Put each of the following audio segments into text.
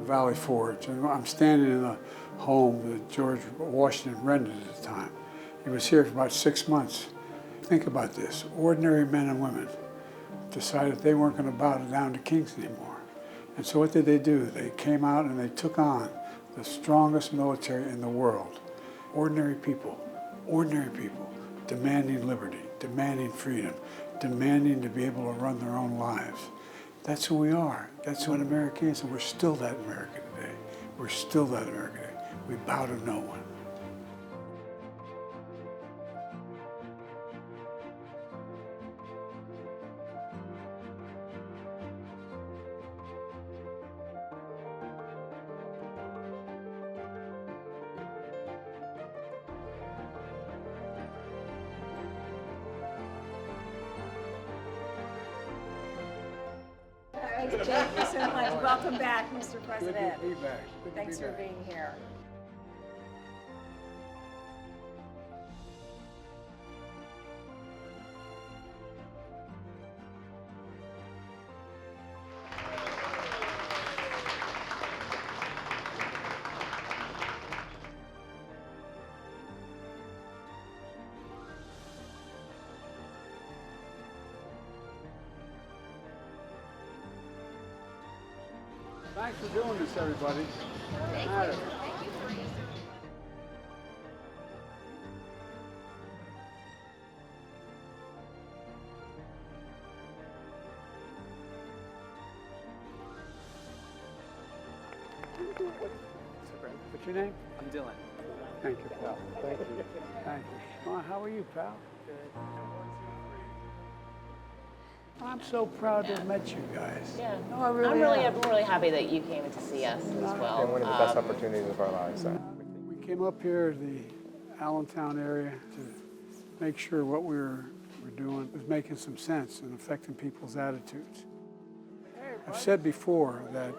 Valley Forge, and I'm standing in a home that George Washington rented at the time. He was here for about 6 months. Think about this, ordinary men and women decided they weren't going to bow down to kings anymore. And so what did they do? They came out and they took on the strongest military in the world. Ordinary people, demanding liberty, demanding freedom, demanding to be able to run their own lives. That's who we are. That's what America is, and we're still that America today. We're still that America today. We bow to no one. Thank you so much. Welcome back, Mr. President. Good to be back. Thanks for being here. Thanks for doing this, everybody. Thank you. What's your name? I'm Dylan. Thank you, pal. Thank you. Thank you. Well, how are you, pal? Good. I'm so proud to have met you guys. Yeah. No, I I'm am. really happy that you came to see us as well. And one of the best opportunities of our lives. We came up here to the Allentown area to make sure what we were doing was making some sense and affecting people's attitudes. I've said before that,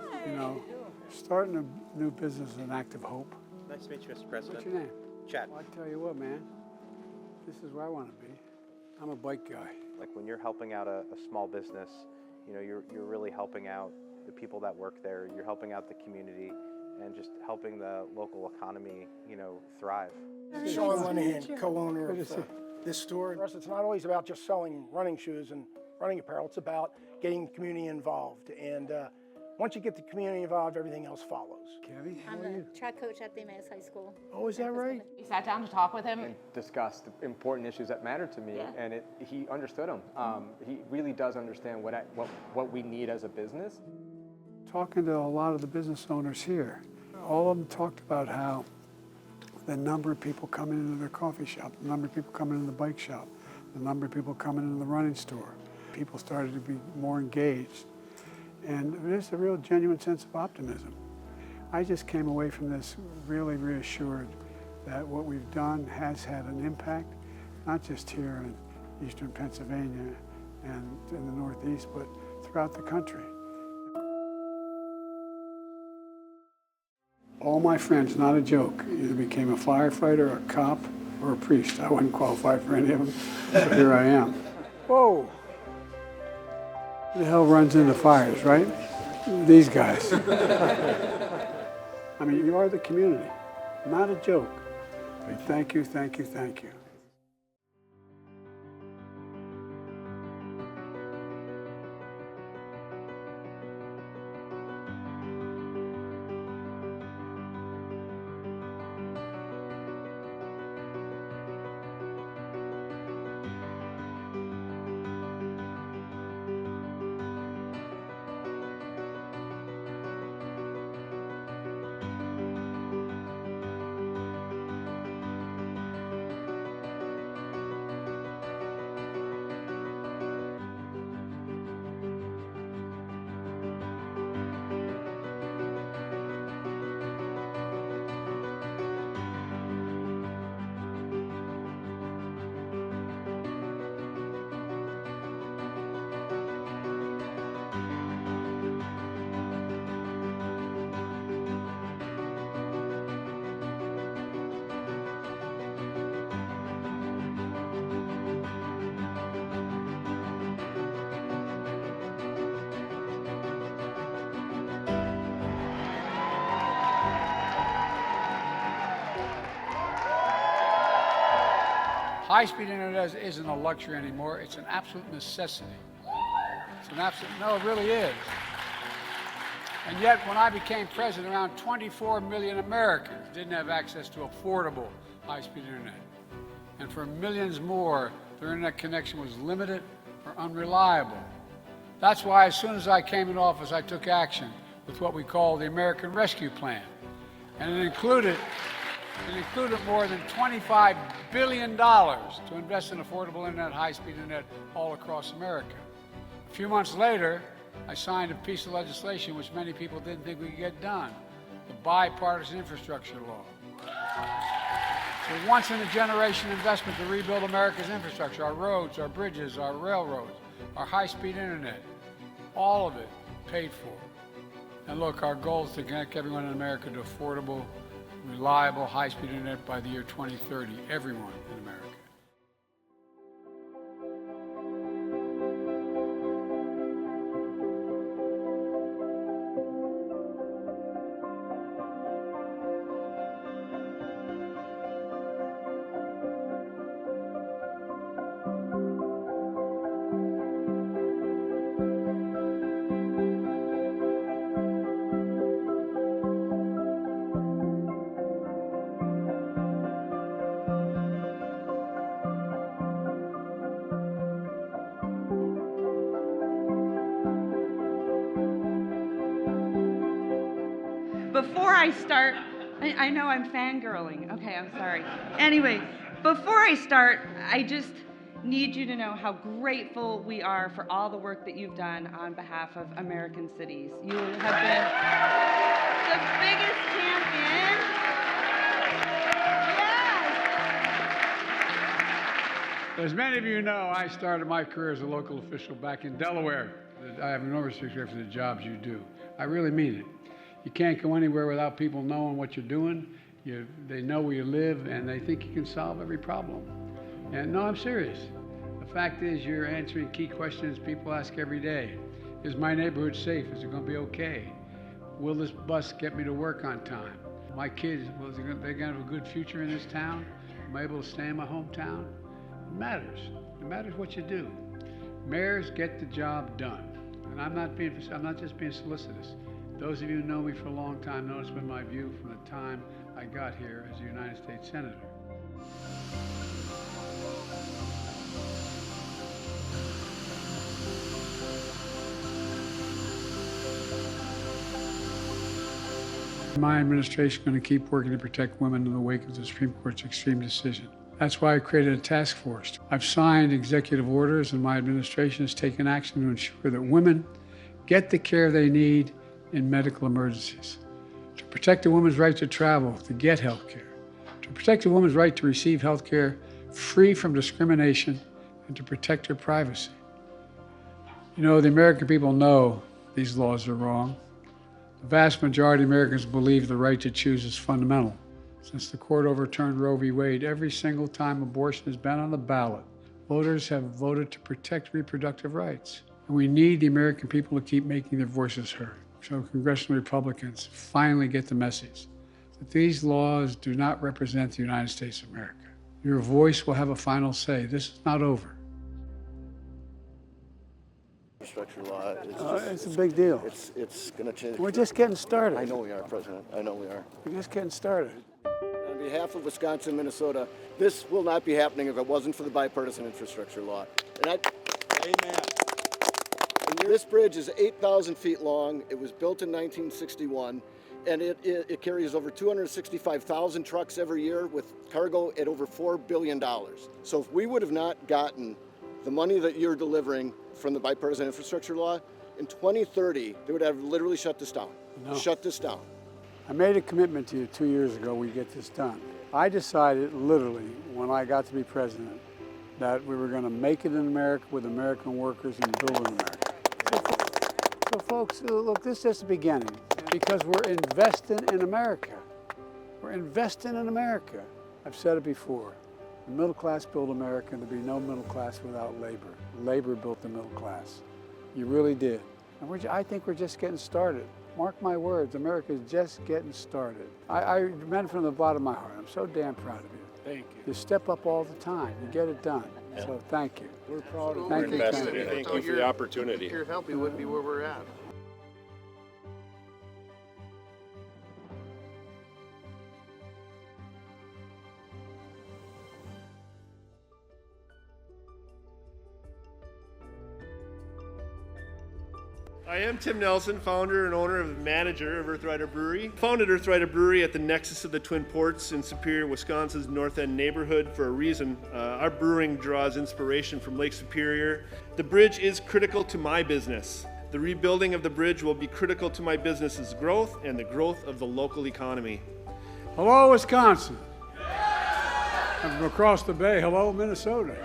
starting a new business is an act of hope. Nice to meet you, Mr. President. What's your name? Chad. Well, I tell you what, man, this is where I want to be. I'm a bike guy. Like when you're helping out a small business, you're really helping out the people that work there. You're helping out the community and just helping the local economy, thrive. Sean Lenahan, co-owner of this store. For us, it's not always about just selling running shoes and running apparel. It's about getting the community involved. And once you get the community involved, everything else follows. Kevin, how I'm are you? the track coach at the Emmaus High School. Oh, is that right? We sat down to talk with him. And discussed important issues that matter to me, Yeah. and he understood them. He really does understand what we need as a business. Talking to a lot of the business owners here, all of them talked about how the number of people coming into their coffee shop, the number of people coming into the bike shop, the number of people coming into the running store, people started to be more engaged. And there's a real genuine sense of optimism. I just came away from this really reassured that what we've done has had an impact, not just here in eastern Pennsylvania and in the Northeast, but throughout the country. All my friends, not a joke, either became a firefighter, a cop, or a priest. I wasn't qualified for any of them, so here I am. Whoa! Who the hell runs into fires, right? These guys. I mean, you are the community, not a joke. Thank you, thank you, thank you. High-speed internet isn't a luxury anymore. It's an absolute necessity. It's an absolute, no, it really is. And yet, when I became president, around 24 million Americans didn't have access to affordable high-speed internet. And for millions more, their internet connection was limited or unreliable. That's why as soon as I came into office, I took action with what we call the American Rescue Plan. And it included more than $25 billion to invest in affordable internet, high-speed internet all across America. A few months later, I signed a piece of legislation which many people didn't think we could get done, the Bipartisan Infrastructure Law. It's a once-in-a-generation investment to rebuild America's infrastructure, our roads, our bridges, our railroads, our high-speed internet, all of it paid for. And look, our goal is to connect everyone in America to affordable, reliable, high-speed internet by the year 2030, everyone in America. Before I start, I know I'm fangirling. Okay, I'm sorry. Anyway, before I start, I just need you to know how grateful we are for all the work that you've done on behalf of American cities. You have been the biggest champion. Yes. As many of you know, I started my career as a local official back in Delaware. I have enormous respect for the jobs you do. I really mean it. You can't go anywhere without people knowing what you're doing. They know where you live, and they think you can solve every problem. And no, I'm serious. The fact is, you're answering key questions people ask every day. Is my neighborhood safe? Is it going to be okay? Will this bus get me to work on time? My kids, they're going to have a good future in this town? Am I able to stay in my hometown? It matters. It matters what you do. Mayors get the job done. And I'm not just being solicitous. Those of you who know me for a long time know it's been my view from the time I got here as a United States Senator. My administration is going to keep working to protect women in the wake of the Supreme Court's extreme decision. That's why I created a task force. I've signed executive orders, and my administration has taken action to ensure that women get the care they need in medical emergencies, to protect a woman's right to travel, to get health care, to protect a woman's right to receive health care free from discrimination, and to protect her privacy. You know, the American people know these laws are wrong. The vast majority of Americans believe the right to choose is fundamental. Since the court overturned Roe v. Wade, every single time abortion has been on the ballot, voters have voted to protect reproductive rights. And we need the American people to keep making their voices heard. So Congressional Republicans finally get the message that these laws do not represent the United States of America. Your voice will have a final say. This is not over. Infrastructure law It's a big deal. It's going to change. We're just getting started. I know we are, President. I know we are. We're just getting started. On behalf of Wisconsin and Minnesota, this will not be happening if it wasn't for the Bipartisan Infrastructure Law. Amen. This bridge is 8,000 feet long. It was built in 1961, and it carries over 265,000 trucks every year with cargo at over $4 billion. So if we would have not gotten the money that you're delivering from the Bipartisan Infrastructure Law, in 2030, they would have literally shut this down. No. Shut this down. I made a commitment to you 2 years ago we get this done. I decided literally when I got to be president that we were going to make it in America with American workers and build in America. So folks, look, this is just the beginning because we're investing in America. We're investing in America. I've said it before. The middle class built America, and there'd be no middle class without labor. Labor built the middle class. You really did. And I think we're just getting started. Mark my words, America's just getting started. I meant it from the bottom of my heart. I'm so damn proud of you. Thank you. You step up all the time. You get it done. So thank you. We're proud of you. Invested in it. Thank you for the opportunity. If your help, we wouldn't be where we're at. I am Tim Nelson, founder and owner and manager of Earthrider Brewery. Founded Earthrider Brewery at the nexus of the Twin Ports in Superior, Wisconsin's North End neighborhood for a reason. Our brewing draws inspiration from Lake Superior. The bridge is critical to my business. The rebuilding of the bridge will be critical to my business's growth and the growth of the local economy. Hello, Wisconsin. And from across the bay, hello, Minnesota.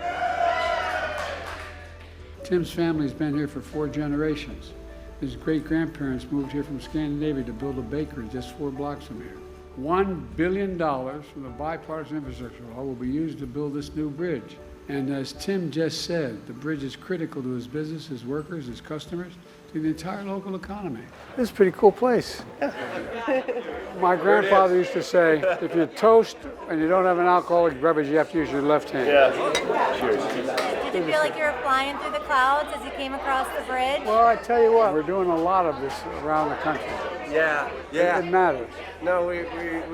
Tim's family's been here for 4 generations. His great-grandparents moved here from Scandinavia to build a bakery just 4 blocks from here. $1 billion from the Bipartisan Infrastructure Law will be used to build this new bridge. And as Tim just said, the bridge is critical to his business, his workers, his customers, to the entire local economy. This is a pretty cool place. My grandfather used to say, if you toast and you don't have an alcoholic beverage, you have to use your left hand. Did you feel like you were flying through the clouds as you came across the bridge? Well, I tell you what, we're doing a lot of this around the country. Yeah. It matters. No, we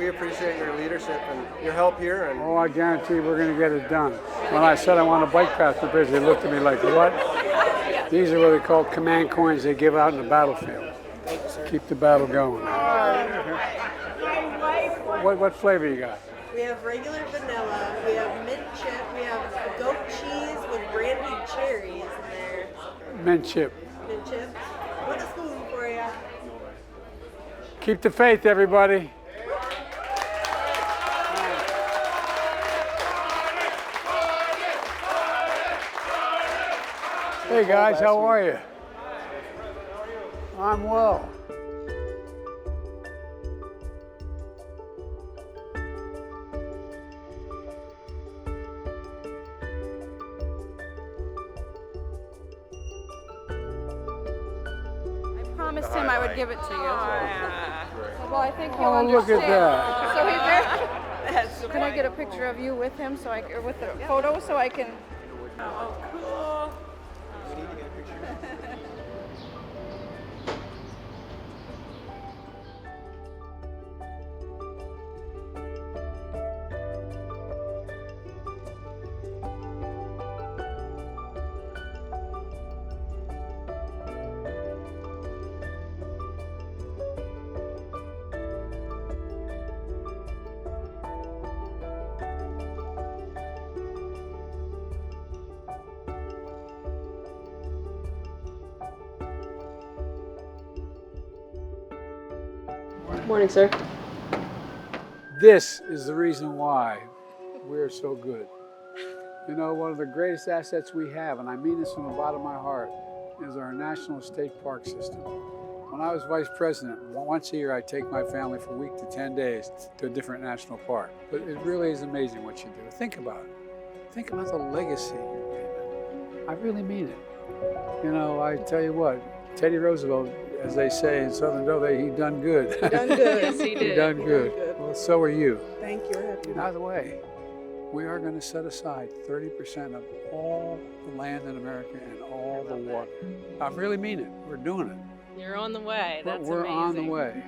appreciate your leadership and your help here. And Oh, I guarantee we're going to get it done. When I said I want to bike path the bridge, they looked at me like, what? These are what they call command coins they give out in the battlefield. Keep the battle going. What flavor you got? We have regular vanilla, we have mint chip, we have goat cheese with brandied cherries in there. Mint chip. Mint chip. What's a spoon for you? Keep the faith, everybody. Hey guys, how are you? I'm well. I promised him I would give it to you. Well, I think he'll Oh, understand. look at that. So he's there. Can I get a picture of you with him or with the photo so I can? Oh, cool. Morning, sir. This is the reason why we're so good. You know, one of the greatest assets we have, and I mean this from the bottom of my heart, is our national state park system. When I was vice president, once a year I'd take my family for a week to 10 days to a different national park. But it really is amazing what you do. Think about it. Think about the legacy you're leaving. I really mean it. You know, I tell you what, Teddy Roosevelt, as they say in Southern Doe, he done good. He done good. Yes, he did. He done good. Well, so are you. Thank you. By the way, we are going to set aside 30% of all the land in America and all the water. I really mean it. We're doing it. You're on the way. That's We're amazing. on the way.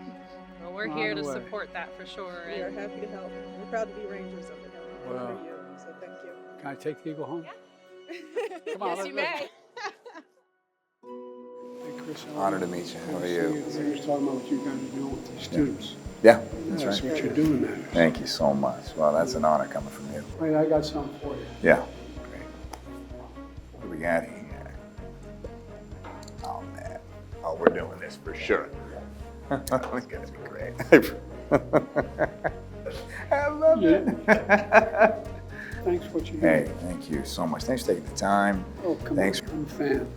Well, we're here to support that for sure. We are happy to help. We're proud to be Rangers of the Hill. Well, So thank you. Can I take the Eagle home? Yeah. Come on, Yes, you may. Hey, Chris, Honor to meet you. How are you? You're just talking about what you guys are doing with the students. Yeah, that's That's right. what you're doing there. Thank you so much. Well, that's an honor coming from you. Wait, I got something for you. Yeah. Great. What do we got here? Oh, man. Oh, we're doing this for sure. It's going to be great. I love it. Thanks for what you do. Hey, thank you so much. Thanks for taking the time. Oh, come Thanks. on. I'm a fan.